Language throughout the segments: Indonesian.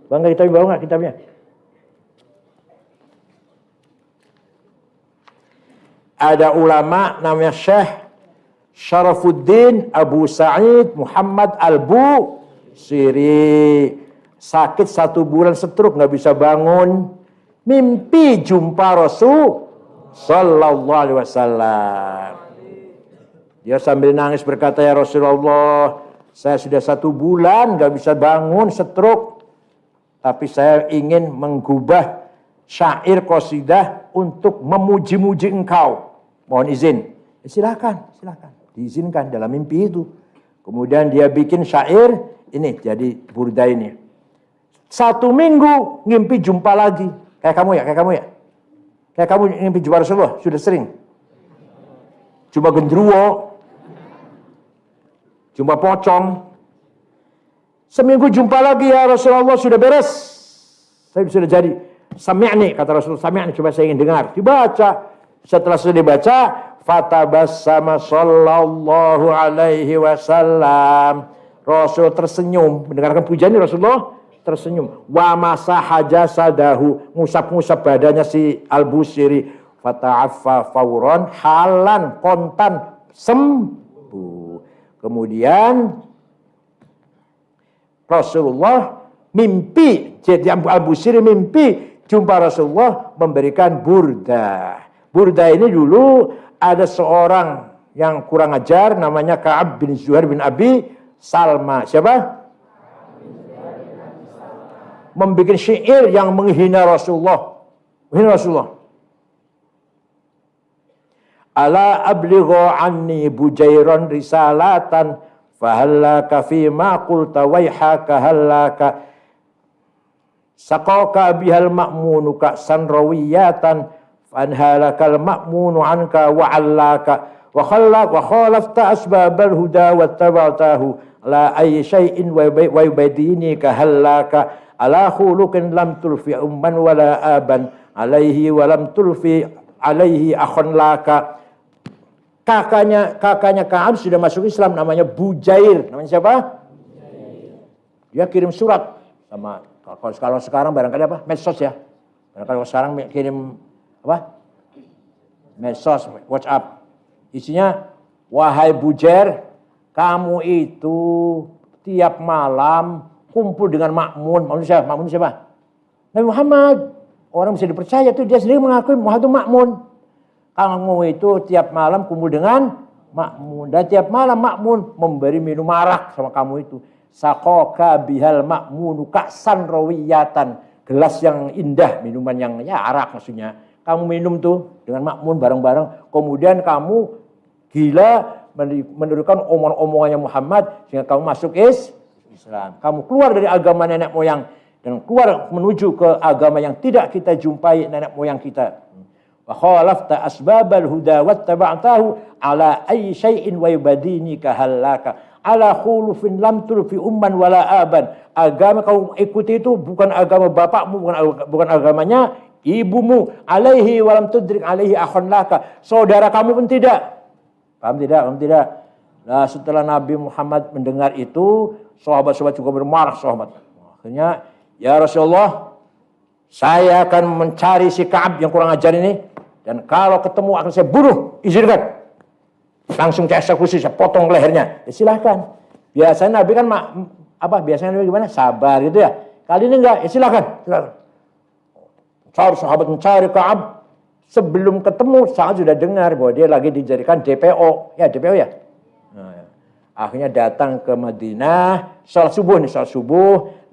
Bangga kitabnya, bawa nggak kitabnya? Ada ulama namanya Syekh Syarafuddin Abu Sa'id Muhammad Al-Busiri. Sakit 1 bulan stroke, nggak bisa bangun. Mimpi jumpa Rasul Sallallahu Alaihi Wasallam. Dia sambil nangis berkata, ya Rasulullah, saya sudah 1 bulan nggak bisa bangun, stroke. Tapi saya ingin menggubah syair qasidah untuk memuji-muji engkau. Mohon izin. Silakan. Diizinkan dalam mimpi itu. Kemudian dia bikin syair ini jadi burda ini. 1 minggu ngimpi jumpa lagi. Kayak kamu ya. Kayak kamu ngimpi jumpa Rasulullah sudah sering. Jumpa gendruwo. Jumpa pocong. Seminggu jumpa lagi ya Rasulullah, sudah beres. Saya sudah jadi. Sami'ni, kata Rasulullah, sami'ni, coba saya ingin dengar. Dibaca. Setelah sudah dibaca, fatabassama sallallahu alaihi wasallam. Rasul tersenyum. Mendengarkan pujian Rasulullah tersenyum. Wa masaha jasadahu. Ngusap-ngusap badannya si Al-Busiri. Fata'affa fauran halan kontan sembuh. Kemudian Rasulullah mimpi, jadi Al-Busiri mimpi jumpa Rasulullah memberikan burda. Burda ini dulu ada seorang yang kurang ajar namanya Ka'ab bin Zuhair bin Abi Salma. Siapa? Membikin syair yang menghina Rasulullah. Ala abligha anni bujairan risalatan fahallaka fima qulta waihaka hallaka saqaka bihal ma'munu ka'san rawiyatan fanhalakal ma'munu anka wa'allaka wa khalafta asbabal huda wattaba'tahu la ayyi syai'in wa yubadini ka hallaka ala khuluqin lam tulfi umman wala aban alaihi wa lam tulfi alaihi akhun laka. Kakaknya Ka'ab sudah masuk Islam, namanya Bujair. Namanya siapa? Dia kirim surat sama, kalau sekarang barangkali apa? Medsos ya. Barangkali sekarang kirim apa? Medsos, WhatsApp. Isinya, wahai Bujair, kamu itu tiap malam kumpul dengan Ma'mun. Ma'mun siapa? Nabi Muhammad. Orang bisa dipercaya tuh, dia sendiri mengakui Muhammad itu Ma'mun. Kamu itu tiap malam kumpul dengan Ma'mun. Dan tiap malam Ma'mun memberi minum arak sama kamu itu. Sakoka bihal Ma'munu ka'san rawiyatan. Gelas yang indah, minuman yang ya arak maksudnya. Kamu minum tuh dengan Ma'mun bareng-bareng. Kemudian kamu gila menirukan omongan-omongannya Muhammad. Sehingga kamu masuk Islam. Kamu keluar dari agama nenek moyang. Dan keluar menuju ke agama yang tidak kita jumpai nenek moyang kita. Wa khalafta asbabal huda wattaba'tahu ala ayyi syai'in wa yubadini ka hallaka ala khulufin lam tulfi umman wala aban. Agama kau ikuti itu bukan agama bapakmu, bukan agamanya ibumu. Alaihi wa lam tudrik alaihi akhun laka. Saudara kamu pun tidak. Paham tidak? Nah, setelah Nabi Muhammad mendengar itu, sahabat-sahabat juga bermarah sahabat. Akhirnya, ya Rasulullah, saya akan mencari si Ka'ab yang kurang ajar ini. Dan kalau ketemu akan saya bunuh, izinkan. Langsung saya eksekusi, saya potong lehernya. Ya silahkan. Biasanya Nabi kan biasanya Nabi gimana? Sabar gitu ya. Kali ini enggak, ya silahkan. Sahabat mencari Ka'ab. Sebelum ketemu, saat sudah dengar bahwa dia lagi dijadikan DPO. Ya DPO ya. Nah, akhirnya datang ke Madinah. Salat subuh.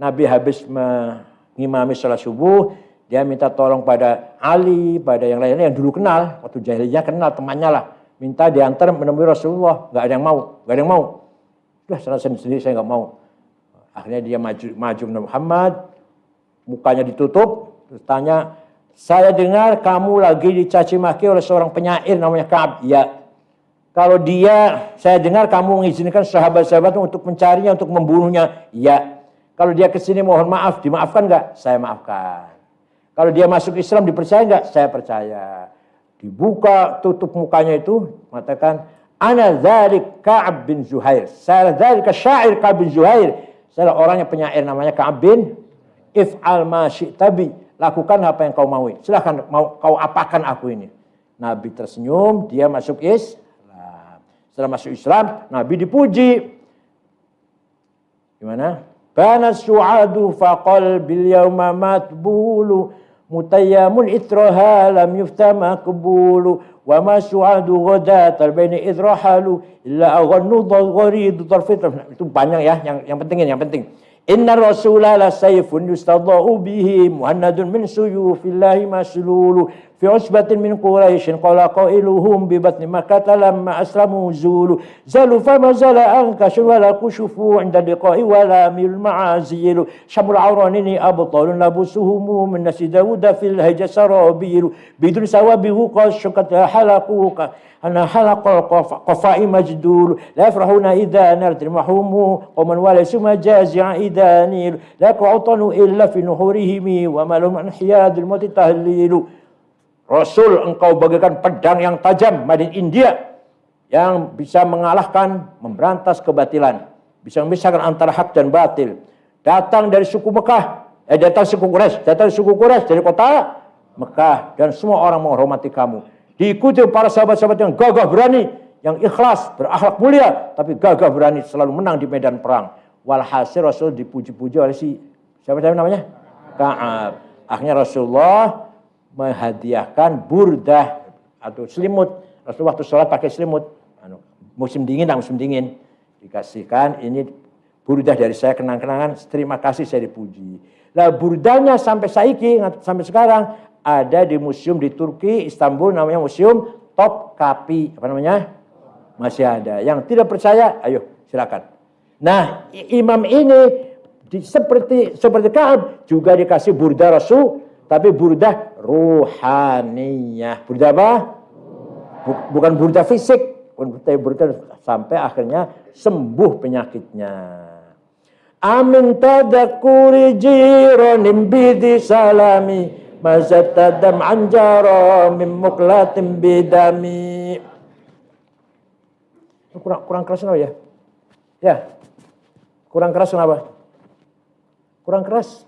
Nabi habis mengimami salat subuh. Dia minta tolong pada Ali, pada yang lainnya yang dulu kenal. Waktu jahiliyah kenal temannya lah. Minta diantar menemui Rasulullah. Gak ada yang mau. Sudah selesai sendiri, saya gak mau. Akhirnya dia maju Muhammad. Mukanya ditutup. Terus tanya, saya dengar kamu lagi dicaci maki oleh seorang penyair namanya Ka'ab. Ya. Kalau saya dengar kamu mengizinkan sahabat-sahabat untuk mencarinya, untuk membunuhnya. Ya. Kalau dia kesini mohon maaf, dimaafkan gak? Saya maafkan. Kalau dia masuk Islam dipercaya enggak? Saya percaya. Dibuka, tutup mukanya itu, mengatakan, ana dzalik Ka'ab bin Zuhair. Saya dzalika syair Ka'ab bin Zuhair. Saya orang yang penyair namanya Ka'ab bin if'al ma syi'tabi, lakukan apa yang kau maui. Silahkan mau kau apakan aku ini. Nabi tersenyum, dia masuk Islam. Setelah masuk Islam, Nabi dipuji. Gimana? Bana su'adu faqal bil yawma matbulu mutayyamul itraha lam yuftama qabulu wa ma su'adu ghadatal baini idrahalu illa aghannu gharid tarfit. Itu banyak ya, yang penting ini, yang penting. Inna rasula la sayfun yustadha'u bihi muhannadun min suyufillahi maslulu fi usbatin min quraishin qala qailuhum bi batni makkah lamma aslamu zulu zalu fama zala ankashu wala kushufu inda liqa'i wala mil ma'azilu syamul awranini abtalun labusuhum min nasi dawuda fil hajja sarabilu bidun sawabihu qashukat halaquka ana halaqal qafai majdul la yafrahuna idza nartil mahumu wa man walasu majazi'a idanil la qa'tanu illa fi nuhurihim wa malum an hiyadul mauti tahlilu. Rasul, engkau bagaikan pedang yang tajam madin India yang bisa mengalahkan, memberantas kebatilan, bisa memisahkan antara hak dan batil. Datang dari suku Mekah, datang suku Quraisy dari kota Mekah, dan semua orang menghormati kamu. Diikuti para sahabat-sahabat yang gagah berani, yang ikhlas, berakhlak mulia, tapi gagah berani, selalu menang di medan perang. Walhasil Rasul dipuji-puji oleh siapa namanya? Ka'ab. Akhirnya Rasulullah menghadiahkan burdah atau selimut. Rasul waktu sholat pakai selimut. Musim dingin, dikasihkan ini burdah dari saya, kenang-kenangan. Terima kasih, saya dipuji. Nah, burdahnya sampai sekarang ada di museum di Turki, Istanbul, namanya Museum Topkapi. Apa namanya? Masih ada. Yang tidak percaya, ayo silakan. Nah, imam ini seperti Ka'ab juga dikasih burdah Rasul, tapi burdah ruhaniyah. Burdah apa? Bukan burdah fisik, burdah sampai akhirnya sembuh penyakitnya. Amin tadakuri jiranin bidi salami mazatadam anjara min muklatim bidami. Kurang keras kenapa ya? Ya. Kurang keras kenapa? Kurang keras.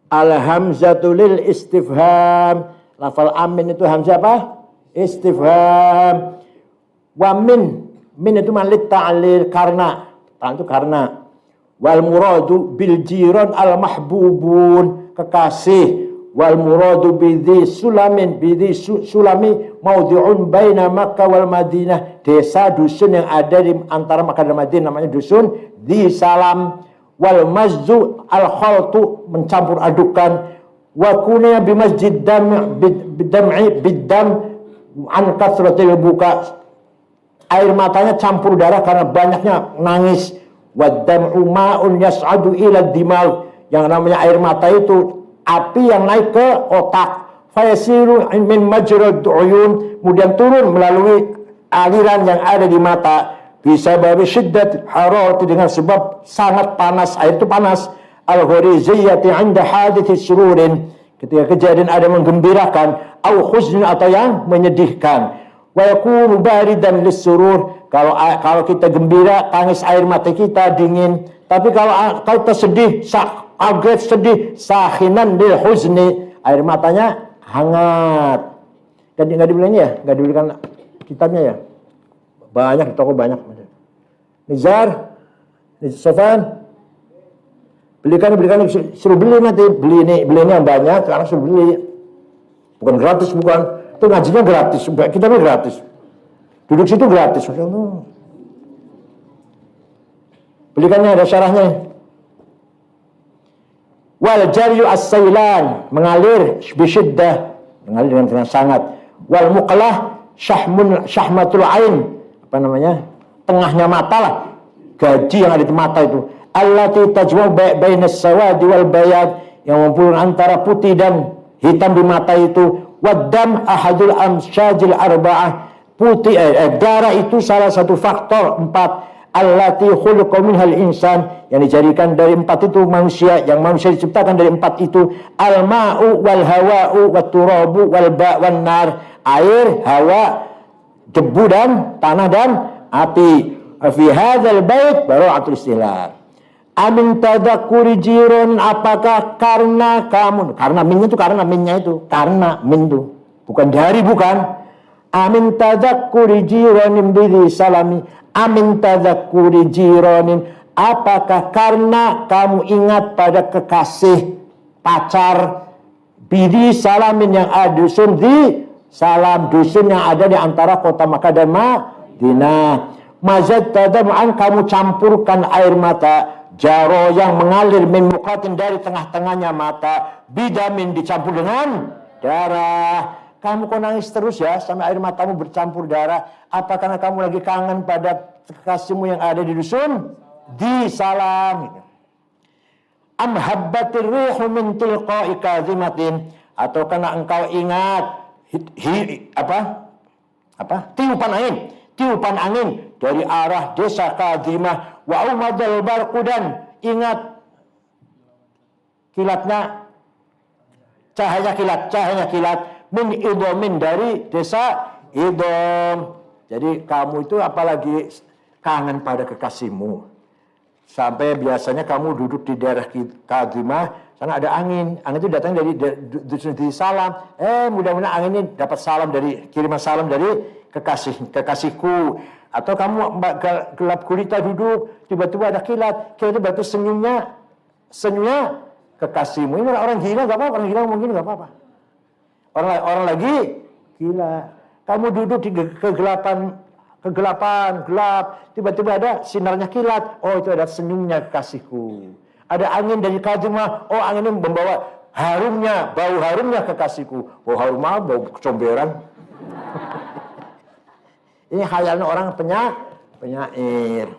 Al-hamzatu lil istifham. Lafal amin itu hamzah apa? Istifham. Wa min itu malit ta'lil, karena. Itu karena. Wal muradu bil jiran al mahbubun, kekasih. Wal muradu bidhi sulami maudhi'un baina Makkah wal Madinah, desa dusun yang ada di antara Makkah dan Madinah, namanya dusun di Salam. Wal mazzu al khaltu, mencampur adukan. Wa kunya bi masjid bidam an kasratil buka, air matanya campur darah karena banyaknya nangis. Wadam'u ma'un yas'adu ila dimag, yang namanya air mata itu api yang naik ke otak. Fayasiru min majrad uyun, kemudian turun melalui aliran yang ada di mata. Bisa babi syiddat hararati, dengan sebab sangat panas, air itu panas. Al-ghuriziyati 'inda hadithi sururin, ketika kejadian ada menggembirakan, au khuzn, atau yang menyedihkan. Wa yakunu baridan lis-surur, kalau kita gembira, tangis air mata kita dingin. Tapi kalau kita sedih, agak sedih, sakhinan lil huzni, air matanya hangat. Dan nggak dibelikan ya, nggak dibelikan kitabnya ya. Banyak di toko, banyak. Nizar, Sofan, belikan, suruh beli nanti, beli ini yang banyak, sekarang suruh beli. Bukan gratis, bukan. Itu ngajinya gratis, kitabnya gratis. Duduk situ gratis. Belikannya, ada syarahnya. Wal jaryu as-sailan, mengalir bisyiddah, mengalir dengan sangat. Wal muqlah syahmatul ain, apa namanya? Tengahnya mata lah, gaji yang ada di mata itu. Allati tajma'u bainas sawadi wal bayad, yang menghubungkan antara putih dan hitam di mata itu. Waddam ahadul amsyajil arba'ah, putih darah itu salah satu faktor 4. Allati khuliqa minhal insan, yang dijadikan dari 4 itu manusia, yang manusia diciptakan dari 4 itu. Al-ma'u wal hawa'u wat turabu wal ba' wan nar, air, hawa, debu dan tanah dan api. fi hadzal bait bara'atul istilah. Amin tadakkuri jiron, apakah karena kamu, karena minnya itu, karena minnya itu, karena min itu bukan dari, bukan. Amin tadakkuri jironin bidhi salami, amin tadakkuri jironin, apakah karena kamu ingat pada kekasih pacar bidhi salamin yang ada dusun di salam, dusun yang ada di antara kota Makkah dan Madinah. Mazad tadam'an, kamu campurkan air mata jaro yang mengalir min muqatin dari tengah-tengahnya mata, bidamin dicampur dengan darah. Kamu kok nangis terus ya sampai air matamu bercampur darah? Apa karena kamu lagi kangen pada kekasihmu yang ada di dusun di salam? Am habbatir rihu min tilqa'i kadhimatin, atau karena engkau ingat tiupan angin dari arah desa Kadhimah, wa umadal barqu, dan ingat kilatnya, cahaya kilat min idomin, dari desa Idom. Jadi kamu itu apalagi kangen pada kekasihmu, sampai biasanya kamu duduk di daerah Kadhimah, sana ada angin itu datang dari salam. Mudah-mudahan angin ini dapat salam dari, kiriman salam dari kekasihku. Atau kamu gelap gulita duduk, tiba-tiba ada kilat itu berarti senyumnya kekasihmu. Ini orang gila nggak apa-apa, orang gila mungkin nggak apa-apa. Orang lagi gila. Kamu duduk di kegelapan gelap, tiba-tiba ada sinarnya kilat. Oh, itu ada senyumnya kekasihku. Ada angin dari Kadhimah. Oh, angin ini membawa bau harumnya kekasihku. Bau harum, bau kecomberan. Ini khayalan orang penyair.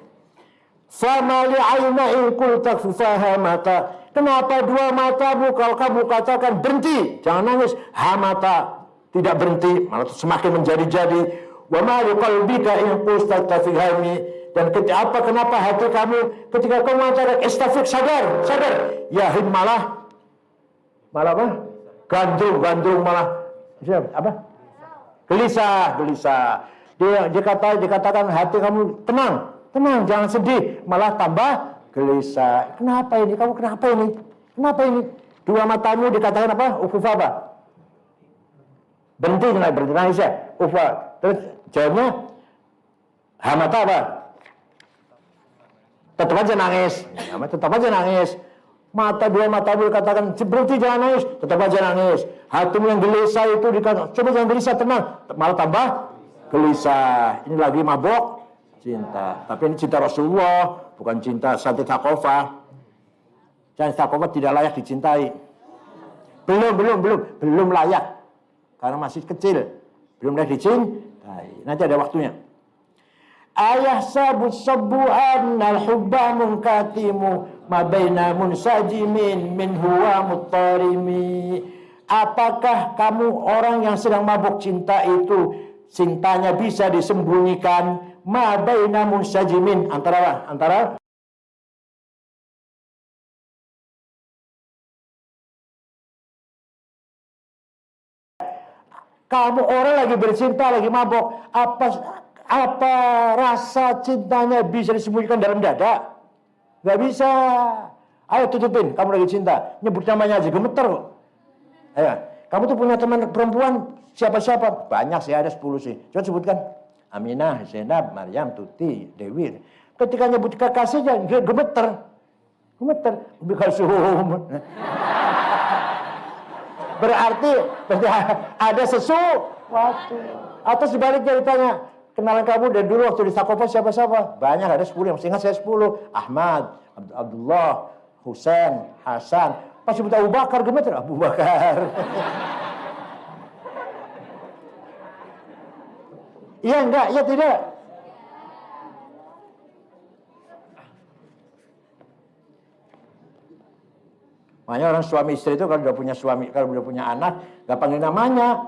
Famali aina'in qulta fahamata. Kenapa dua matamu kalau kamu katakan berhenti, jangan nangis, hamata, tidak berhenti, malah semakin menjadi-jadi. Wa ma liqalbika in qulta tafihami, dan kenapa hati kamu ketika kamu mengatakan istafik, sadar, yahin malah apa? Gandrung malah apa? Gelisah. Dikatakan hati kamu tenang, jangan sedih, malah tambah gelisah. Kenapa ini? Dua matamu dikatakan apa? Ukufa apa? Berhenti nangis ya? Ufa. Terus jawabnya hamata apa? Tetap aja nangis. Dua matamu dikatakan berhenti, jangan nangis, tetap aja nangis. Hatimu yang gelisah itu dikatakan coba jangan gelisah, tenang, malah tambah gelisah. Ini lagi mabok cinta, tapi ini cinta Rasulullah, bukan cinta Santi Thaqafah. Santi Thaqafah tidak layak dicintai. Belum layak, karena masih kecil, belum layak dicintai. Nanti ada waktunya. Ayah sabut sabu'an al-hubba munkatimu ma baina munsajimin min huwa muttarimi. Apakah kamu orang yang sedang mabuk cinta itu, cintanya bisa disembunyikan, ma baina munsajimin, antara kamu orang lagi bercinta, lagi mabuk, apa rasa cintanya bisa disembunyikan dalam dada? Gak bisa. Ayo tutupin, kamu lagi cinta, nyebut namanya aja gemeter kok. Ayo, kamu tuh punya teman perempuan siapa? Banyak sih, ada 10 sih. Coba sebutkan. Aminah, Zainab, Maryam, Tuti, Dewi. Ketika nyebut kekasihnya, gemeter. Berarti ada sesuatu. Atau sebaliknya ditanya, kenalan kamu dari dulu waktu di Thaqafah siapa? Banyak, ada 10. Yang ingat saya 10. Ahmad, Abdullah, Husain, Hasan. Pas sebut Abu Bakar, gemeter. Abu Bakar. Iya enggak? Iya tidak? Makanya orang suami istri itu kalau udah punya anak, gak panggil namanya.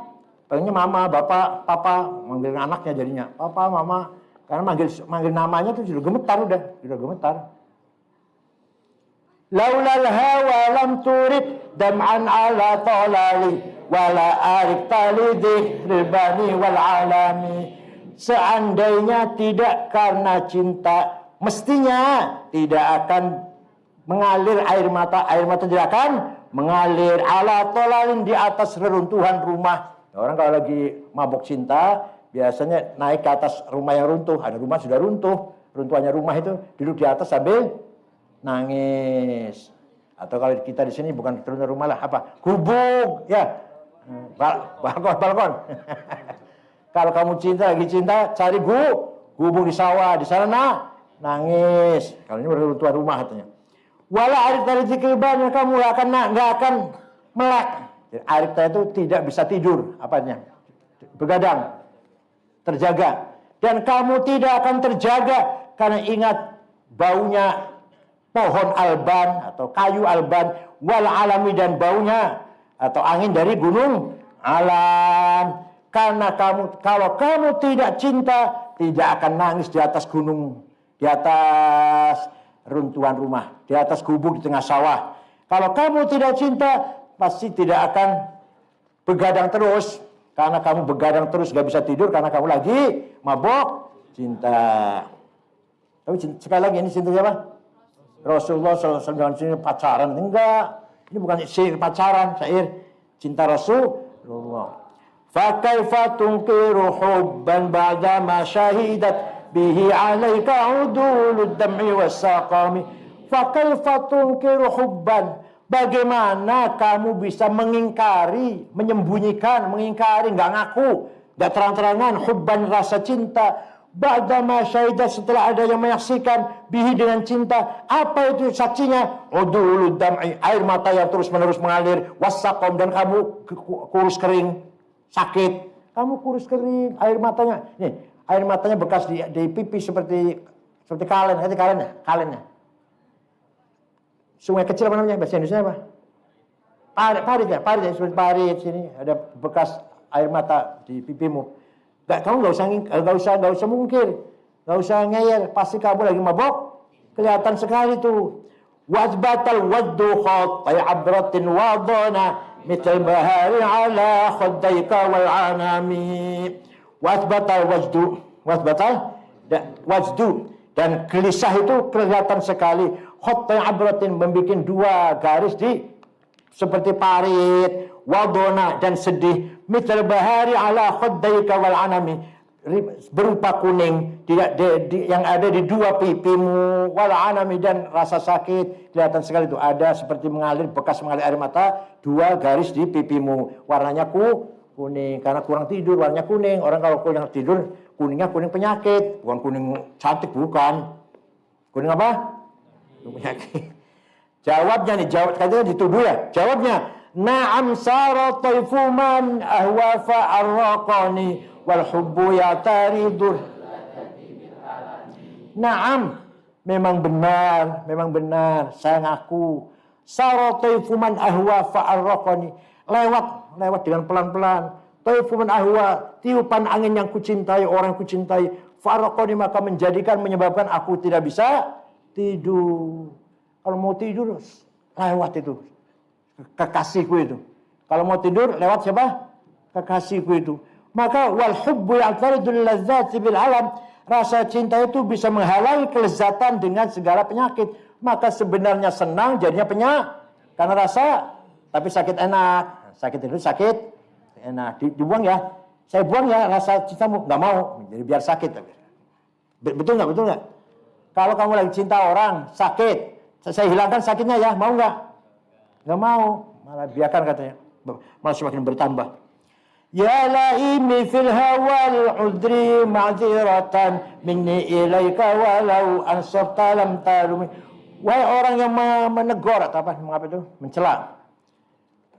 Panggilnya mama, bapak, papa, manggil anaknya jadinya. Papa, mama. Karena manggil namanya itu sudah gemetar. Laulal hawa lam turid dam'an ala talali wala arik tali dhikril bani wal alami. Seandainya tidak karena cinta, mestinya tidak akan mengalir air mata tidak akan mengalir ala tolalin di atas reruntuhan rumah. Orang kalau lagi mabuk cinta, biasanya naik ke atas rumah yang runtuh. Ada rumah sudah runtuh, runtuhannya rumah itu duduk di atas sambil nangis. Atau kalau kita di sini bukan runtuh rumah lah, apa? Gubuk, ya. Balkon. Kalau kamu lagi cinta, cari gubuk di sawah, di sana nangis. Kalau ini reruntuhan rumah katanya. Wala arifta rizikilban, kamu nggak akan melek. Arifta itu tidak bisa tidur, apanya? Begadang, terjaga. Dan kamu tidak akan terjaga karena ingat baunya pohon alban atau kayu alban, wal alami, dan baunya atau angin dari gunung alam. Karena kalau kamu tidak cinta, tidak akan nangis di atas gunung, di atas runtuhan rumah, di atas gubuk di tengah sawah. Kalau kamu tidak cinta, pasti tidak akan begadang terus. Karena kamu begadang terus gak bisa tidur karena kamu lagi mabok cinta. Tapi sekali lagi, ini cinta siapa? Rasulullah SAW. Sini pacaran enggak? Ini bukan syair pacaran, syair cinta Rasulullah. Fakaifa tunkiru hubban ba'da ma syahidat bihi alaika udulud dam'i wassaqami. Fakaifa tunkiru hubban, bagaimana kamu bisa mengingkari, menyembunyikan, mengingkari, nggak ngaku, nggak terang-terangan hubban, rasa cinta, ba'da ma syahidat, setelah ada yang menyaksikan bihi, dengan cinta. Apa itu saksinya? Udulud dam'i, air mata yang terus-menerus mengalir, wassaqam, dan kamu kurus kering, sakit, kamu kurus kering, air matanya, nih, air matanya bekas di pipi seperti kalen, kalennya. Sungai kecil apa namanya? Bahasa Indonesia apa? Parit ya, seperti parit sini ada bekas air mata di pipimu. Kamu nggak usah mungkir, nggak usah ngeyel, pasti kamu lagi mabok, kelihatan sekali tuh. Wajbatal waddu khatai abratin wadana mithl bahari ala khudaika wal anami. Wasbatal wajdu, dan gelisah itu kelihatan sekali. Khutai abratin, membuat dua garis di seperti parit, wadona, dan sedih. Mithl bahari ala khudaika wal anami, berupa kuning yang ada di dua pipimu, wal anami, dan rasa sakit kelihatan sekali itu, ada seperti bekas mengalir air mata, dua garis di pipimu, warnanya kuning karena kurang tidur, warnanya kuning. Orang kalau kurang tidur, kuningnya kuning penyakit, bukan kuning cantik, bukan. Kuning apa? Penyakit. Jawabnya katanya dituduh ya. Jawabnya, na'am sara taifuman ahwa fa'arraqani wal hubbu ya'taridur. Na'am, memang benar, saya ngaku. Sara taifuman ahwa fa'arraqani, lewat dengan pelan-pelan. Taifuman ahwa, tiupan angin yang kucintai, orang yang kucintai. Fa'arraqani, maka menyebabkan aku tidak bisa tidur. Kalau mau tidur, lewat itu kekasihku itu. Kalau mau tidur, lewat siapa? Kekasihku itu. Maka wal hubbu ya'taridul ladzati bil alam, rasa cinta itu bisa menghalangi kelezatan dengan segala penyakit. Maka sebenarnya senang jadinya penyakit karena rasa, tapi sakit enak. Sakit itu sakit enak, dibuang ya. Saya buang ya rasa cintamu, nggak mau, jadi biar sakit. Betul nggak? Kalau kamu lagi cinta orang sakit, saya hilangkan sakitnya ya, mau nggak? Nggak mau, malah biarkan katanya, malah semakin bertambah. Ya laimi fil hawal udri ma'ziratan minni ilaika walau ansafta lam talumi. Wahai orang yang menegur atau apa? Mengapa itu?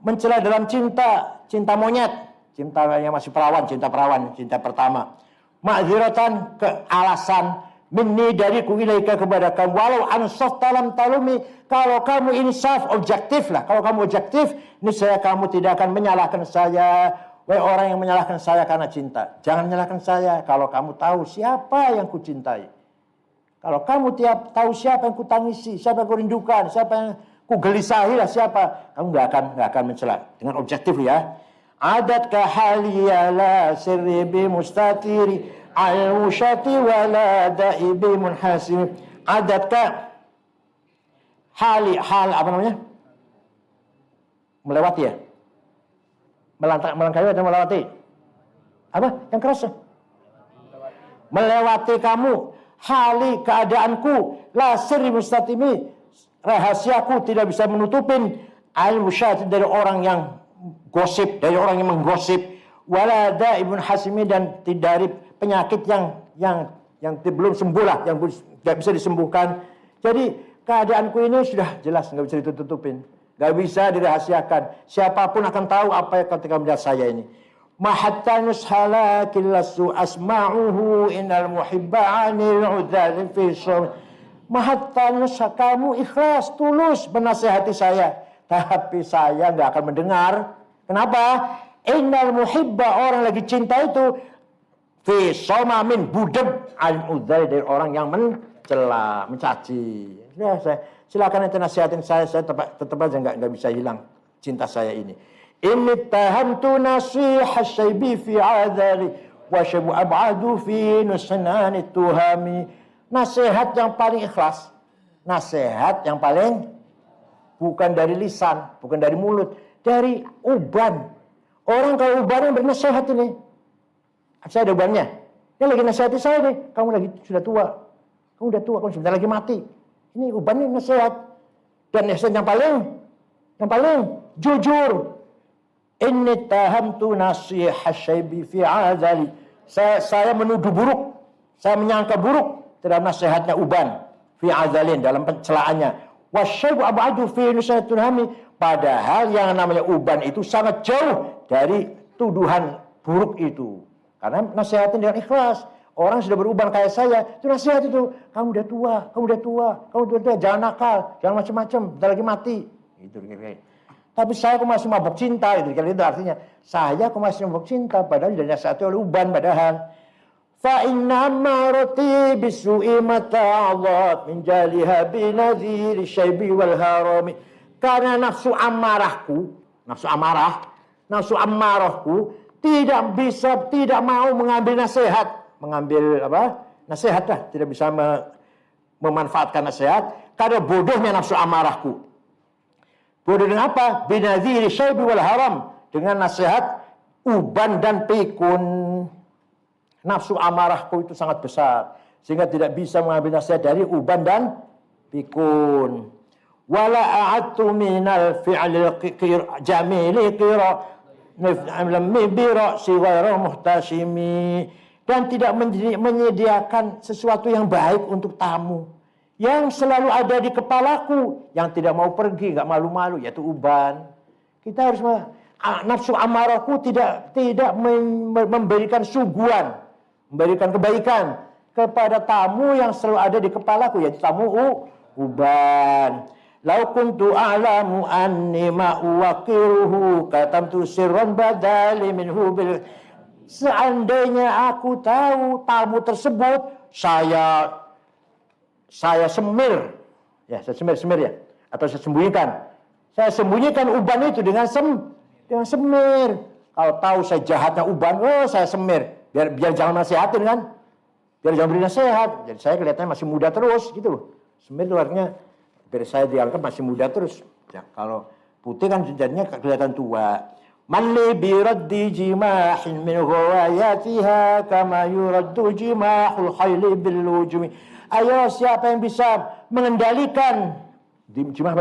Mencela dalam cinta monyet, cinta yang masih perawan, cinta pertama. Ma'ziratan, ke alasan, minni dariku ilaika kepada kamu, walau ansafta lam talumi, kalau kamu insaf, objektif lah. Kalau kamu objektif, niscaya kamu tidak akan menyalahkan saya. Wahai orang yang menyalahkan saya karena cinta, jangan menyalahkan saya kalau kamu tahu siapa yang kucintai. Kalau kamu tahu siapa yang kutangisi, siapa yang kurindukan, siapa yang kugelisahi lah siapa, kamu nggak akan mencela. Dengan objektif ya. Adat kahaliya la sirri bi mustatiri al-musyati wala da'ibi munhasim. Adatka hal apa namanya? Melewati ya? Melangkahi atau melewati? Apa? Yang keras ya? Melewati kamu hali keadaanku la sirri mustatimi, rahasiaku tidak bisa menutupin al-musyati dari orang yang gosip, dari orang yang menggosip, wala daibun hasimi, dan dari penyakit yang belum sembuh lah, yang tidak bisa disembuhkan. Jadi keadaanku ini sudah jelas, nggak bisa ditutupin, nggak bisa dirahasiakan. Siapapun akan tahu apa yang ketika melihat saya ini. Mahatta nushala killasu asma'uhu innal muhibba 'anil 'udhari fi syum. Mahatta nusha, kamu ikhlas, tulus menasihati saya, tapi saya nggak akan mendengar. Kenapa? Innal muhibba, orang lagi cinta itu, fi somamin, budeg, 'anil 'udhari, dari orang yang mencela, mencaci. Ya, silakan ente nasihatin saya tetap aja nggak bisa hilang cinta saya ini. Inni tahamtu nasiha syaibi fi adari wa syabu ab'adu fi nusnani tuhami. Nasihat yang paling ikhlas, nasihat yang paling bukan dari lisan, bukan dari mulut, dari uban. Orang kalau uban yang bernasihat ini, saya ada ubannya, dia lagi nasihati saya nih, kamu lagi sudah tua, kamu sebentar lagi mati. Ini ubannya nasihat, dan nasihat yang paling jujur. Inni tahamtu nasiha syaibi fi azali. Saya menuduh buruk, saya menyangka buruk terhadap nasihatnya uban fi azalin, dalam pencelaannya. Wasyaibu abadu fi nusayatunhami, padahal yang namanya uban itu sangat jauh dari tuduhan buruk itu. Karena nasihatin dengan ikhlas. Orang sudah beruban kayak saya, itu nasihat itu. Kamu udah tua, jangan nakal, jangan macam-macam, bentar lagi mati. Gitu kira-kira. Tapi saya kok masih mabuk cinta, itu artinya saya kok masih mabuk cinta, padahal sudah nasihati oleh uban padahal. Fa inna marati bisu'i mata'adhat min jaliha binadhiri syaibi wal harami. Karena nafsu amarahku tidak mau mengambil nasihat, nasihat lah, tidak bisa memanfaatkan nasihat karena bodohnya nafsu amarahku. Bodoh dengan apa? Binadhiri syaibi wal haram, dengan nasihat uban dan pikun. Nafsu amarahku itu sangat besar sehingga tidak bisa mengambil nasihat dari uban dan pikun. Wala a'adtu minal fi'lil jamili qira nif'ammi bi ra'si ghairu muhtashimi, dan tidak menyediakan sesuatu yang baik untuk tamu yang selalu ada di kepalaku, yang tidak mau pergi, nggak malu-malu, yaitu uban. Kita harus nafsu amarahku tidak memberikan suguhan, memberikan kebaikan kepada tamu yang selalu ada di kepalaku, yaitu tamu uban. Lau kuntu a'lamu anni ma uwaqiruhu katamtu sirran badali minhu bil. Seandainya aku tahu tamu tersebut saya semir ya, atau saya sembunyikan uban itu dengan semir. Kalau tahu saya jahatnya uban, saya semir biar jangan nasihatin kan, biar jangan beri nasihat. Jadi saya kelihatannya masih muda terus gitu loh. Semir itu artinya biar saya dianggap masih muda terus ya. Kalau putih kan jadinya kelihatan tua. Man li bi raddi jimahin min ghawayatiha kama yuraddu jimahul khayli bil lujumi. Ayo, siapa yang bisa mengendalikan jimah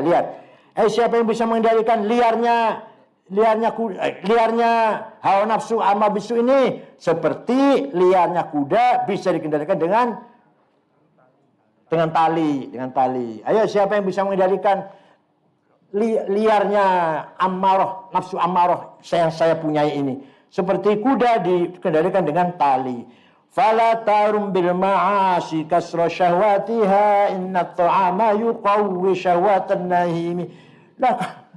liar. Siapa yang bisa mengendalikan liarnya hawa nafsu amma bisu ini, seperti liarnya kuda bisa dikendalikan dengan tali. Ayo, siapa yang bisa mengendalikan liarnya ammarah, nafsu ammarah yang saya punyai ini, seperti kuda dikendalikan dengan tali. Fala tarum bil ma'asi kasra syahwatiha inna ta'ama yuqawwi syahwatan nahimi. Lah,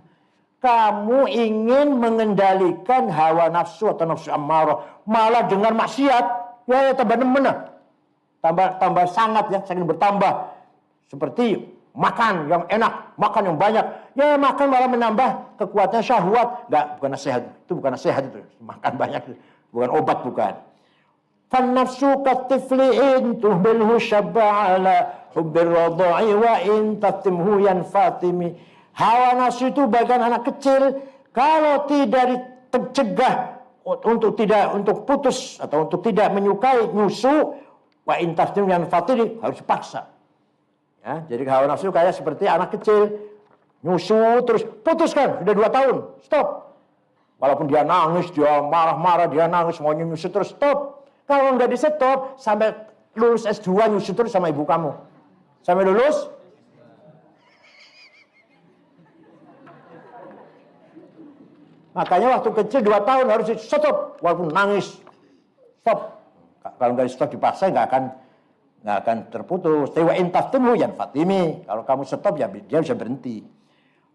kamu ingin mengendalikan hawa nafsu atau nafsu ammarah malah dengan maksiat, ya tambah nemen, tambah sangat ya, saking bertambah. Seperti makan yang enak, makan yang banyak. Ya makan malah menambah kekuatan syahwat. Enggak, bukan nasihat. Itu bukan nasihat itu. Makan banyak itu. Bukan obat, bukan. Fannafsu katifli'in tuhbilhu syab'ala hubbir radha'i wa in taftimhu yanfatimi. Hawa nafsu itu bagian anak kecil. Kalau tidak dicegah untuk putus atau untuk tidak menyukai nyusu, wa in taftimhu yanfatimi, harus dipaksa. Ya, jadi hawa nafsu kayak seperti anak kecil nyusu terus putuskan sudah 2 tahun stop, walaupun dia nangis, dia marah-marah, dia nangis maunya nyusu terus stop. Kalau nggak di stop sampai lulus S2 nyusu terus sama ibu kamu sampai lulus. Makanya waktu kecil 2 tahun harus di stop walaupun nangis stop. Kalau nggak di stop dipaksa nggak akan terputus. Tewa intaftimu yan fatimi. Kalau kamu stop ya dia bisa berhenti.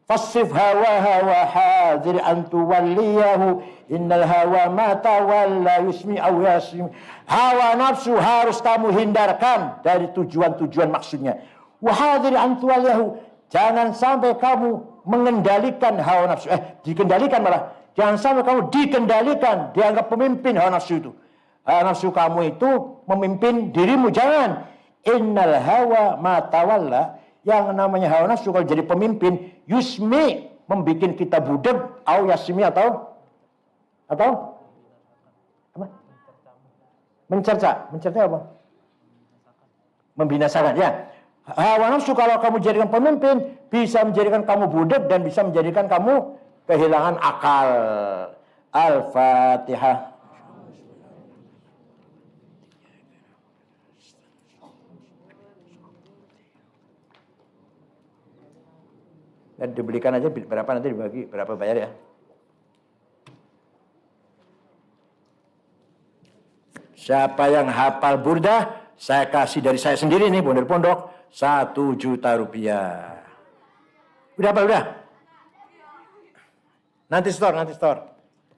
Fasif hawa hadir antu waliyahu innal hawa ma tawalla yusmi aw yasim. Hawa nafsu harus kamu hindarkan dari tujuan-tujuan maksudnya. Wa hadir antu waliyahu, jangan sampai kamu mengendalikan hawa nafsu. Dikendalikan malah. Jangan sampai kamu dikendalikan, dianggap pemimpin hawa nafsu itu. Nafsu kamu itu memimpin dirimu, jangan. Innal hawa ma tawalla, yang namanya hawa nafsu kalau jadi pemimpin yusmi, membikin kita budeg, au yasmi atau apa? Mencerca apa? Membinasakan, ya. Hawa nafsu kalau kamu jadikan pemimpin bisa menjadikan kamu budeg dan bisa menjadikan kamu kehilangan akal. Al-Fatihah. Dan dibelikan aja berapa nanti dibagi, berapa bayar ya. Siapa yang hafal burdah, saya kasih dari saya sendiri nih, pondok-pondok, 1 juta rupiah. Udah apa, udah? Nanti store.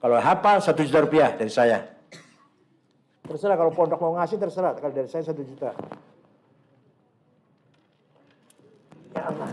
Kalau hafal 1 juta rupiah dari saya. Terserah kalau pondok mau ngasih, terserah. Kalau dari saya 1 juta. Ya Allah.